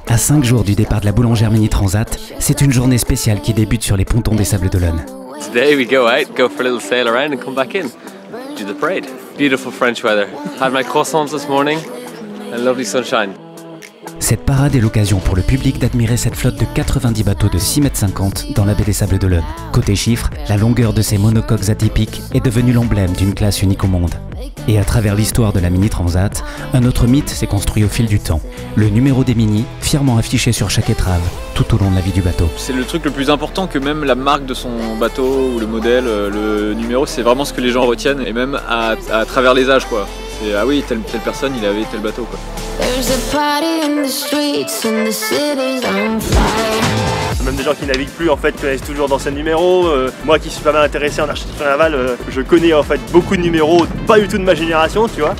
À 5 jours du départ de la boulangère Mini Transat, c'est une journée spéciale qui débute sur les pontons des Sables d'Olonne. Today we go out, go for a little sail around and come back in. Do the parade. Beautiful French weather. Had my croissants this morning and lovely sunshine. Cette parade est l'occasion pour le public d'admirer cette flotte de 90 bateaux de 6,50 m dans la baie des Sables d'Olonne. Côté chiffres, la longueur de ces monocoques atypiques est devenue l'emblème d'une classe unique au monde. Et à travers l'histoire de la Mini Transat, un autre mythe s'est construit au fil du temps. Le numéro des Mini, fièrement affiché sur chaque étrave, tout au long de la vie du bateau. C'est le truc le plus important que même la marque de son bateau ou le modèle, le numéro, c'est vraiment ce que les gens retiennent et même à travers les âges quoi. C'est ah oui, telle personne, il avait tel bateau quoi. Même des gens qui naviguent plus en fait connaissent toujours d'anciens numéros. Moi qui suis pas mal intéressé en architecture navale, je connais en fait beaucoup de numéros, pas du tout de ma génération, tu vois.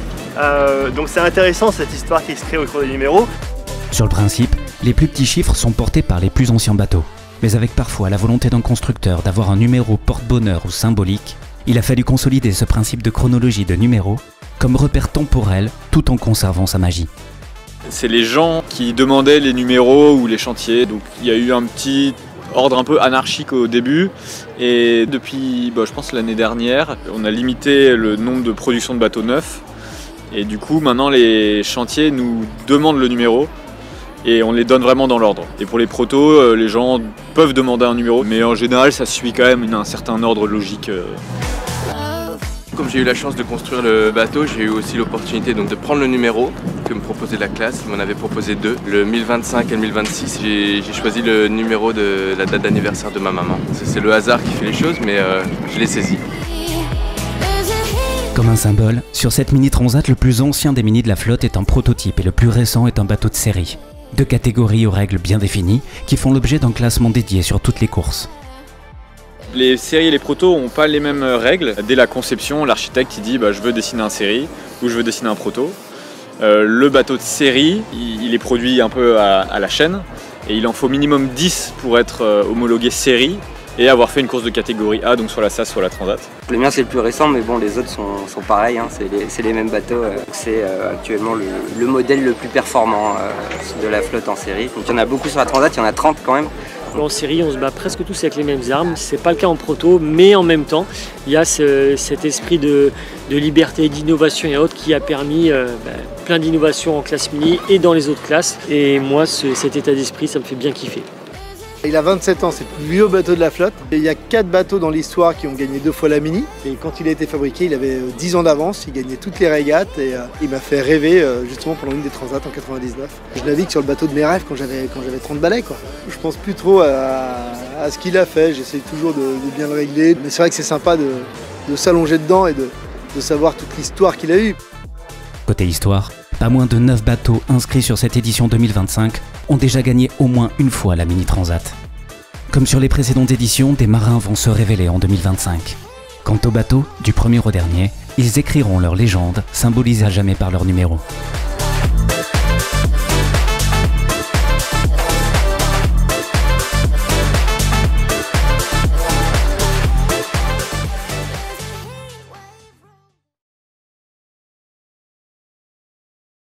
Donc c'est intéressant cette histoire qui se crée autour des numéros. Sur le principe, les plus petits chiffres sont portés par les plus anciens bateaux. Mais avec parfois la volonté d'un constructeur d'avoir un numéro porte-bonheur ou symbolique, il a fallu consolider ce principe de chronologie de numéros comme repère temporel tout en conservant sa magie. C'est les gens qui demandaient les numéros ou les chantiers, donc il y a eu un petit ordre un peu anarchique au début et depuis, je pense l'année dernière, on a limité le nombre de productions de bateaux neufs et du coup maintenant les chantiers nous demandent le numéro et on les donne vraiment dans l'ordre. Et pour les protos, les gens peuvent demander un numéro, mais en général ça suit quand même un certain ordre logique. Comme j'ai eu la chance de construire le bateau, j'ai eu aussi l'opportunité de prendre le numéro que me proposait la classe. Ils m'en avaient proposé deux, le 1025 et le 1026. J'ai choisi le numéro de la date d'anniversaire de ma maman. C'est le hasard qui fait les choses, mais je l'ai saisi. Comme un symbole, sur cette Mini Transat, le plus ancien des Mini de la flotte est un prototype et le plus récent est un bateau de série. Deux catégories aux règles bien définies qui font l'objet d'un classement dédié sur toutes les courses. Les séries et les protos n'ont pas les mêmes règles. Dès la conception, l'architecte il dit je veux dessiner un série ou je veux dessiner un proto. Le bateau de série, il est produit un peu à la chaîne et il en faut minimum 10 pour être homologué série et avoir fait une course de catégorie A, donc soit la SAS, soit la Transat. Le mien c'est le plus récent, mais bon, les autres sont pareils, hein, c'est les mêmes bateaux. C'est actuellement le modèle le plus performant de la flotte en série. Donc il y en a beaucoup sur la Transat, il y en a 30 quand même. En série, on se bat presque tous avec les mêmes armes. C'est pas le cas en proto, mais en même temps, il y a cet esprit de liberté, d'innovation et autres qui a permis plein d'innovations en classe mini et dans les autres classes. Et moi, cet état d'esprit, ça me fait bien kiffer. Il a 27 ans, c'est le plus vieux bateau de la flotte. Et il y a 4 bateaux dans l'histoire qui ont gagné 2 fois la Mini. Et quand il a été fabriqué, il avait 10 ans d'avance, il gagnait toutes les régates et il m'a fait rêver justement pendant une des Transats en 99. Je navigue sur le bateau de mes rêves quand j'avais 30 balais quoi. Je pense plus trop à ce qu'il a fait, j'essaye toujours de bien le régler. Mais c'est vrai que c'est sympa de s'allonger dedans et de savoir toute l'histoire qu'il a eue. Côté histoire, pas moins de 9 bateaux inscrits sur cette édition 2025 ont déjà gagné au moins une fois la Mini Transat. Comme sur les précédentes éditions, des marins vont se révéler en 2025. Quant aux bateaux, du premier au dernier, ils écriront leur légende, symbolisée à jamais par leur numéro.